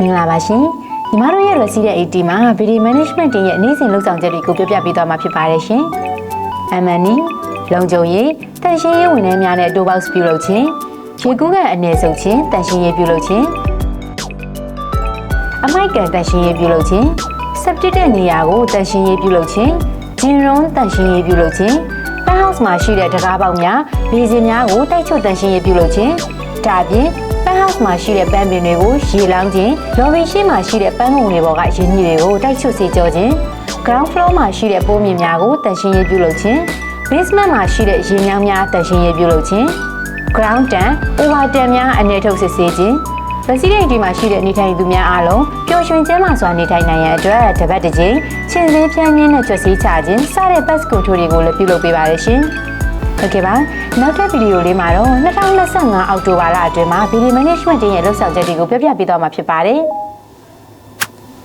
င်္ဂလာပါရှင်ညီမတို့ရဲ့ Resident AT မှာ Video Management တင်ရဲ့နေ့စဉ်လုပ်ဆောင်ချက်တွေကိုပြပြပေးသွားမှာဖြစ်ပါတယ်ရှင် M&E လုံခြုံရေးတန်ရှင်းရေးဝန်ထမ်းများနဲ့ Toolbox ပြုလုပ်ခြင်းရေကူးကန်အနေဆုံးခြင်းတန်ရှင်းရေးပြုလုပ်ခြင်းအမိုက်ကန်တန်ရှင်းရေးပြုလုပ်ခြင်း Septic တဲ့နေရာကိုတန်ရှင်းရေးပြုလုပ်ခြင်း Gin room တန်ရှင်းရေးပြုလုပ်ခြင်း Penthouse မှာရှိတဲ့တကားပေါက်များဘေးစင်များကိုတိုက်ချုပ်တန်ရှင်းရေးပြုလုပ်ခြင်းဒါအပြင်Penthouse မှာရှိတဲ့ပန်းပင်တွေကိုရေလောင်းခြင်း lobby ရှိမှာရှိတဲ့ပန်းကုန်တွေပေါ်ကရင်းနှီးတွေကိုတိုက်ချွတ်စေကြောခြင်း ground floor မှာရှိတဲ့ပိုးမြင်များကိုတန်ရှင်းရေးပြုလုပ်ခြင်း basement မှာရှိတဲ့ရေမြောင်းများတန်ရှင်းရေးပြုလုပ်ခြင်း ground tank over tank များအနေထုတ်စစ်ဆေးခြင်း Resident မှာရှိတဲ့နေထိုင်သူများအားလုံးပျော်ရွှင်ကျန်းမာစွာနေထိုင်နိုင်ရန်အတွက်တပတ်တစ်ကြိမ်ချင်းစည်းဖြန်းခြင်းနဲ့ကြွက်စီးချခြင်းစတဲ့ pest control တွေကိုလည်းပြုလုပ်ပေးပါရရှင်ဟုတ်ကဲ့ပါနောက်ထပ်ဗီဒီယိုလေးမှာတော့2025အောက်တိုဘာလအတွင်းမှာ Video Management တင်ရဲ့လုပ်ဆောင်ချက်တွေကိုပြပြပေးသွားမှာဖြစ်ပါတယ်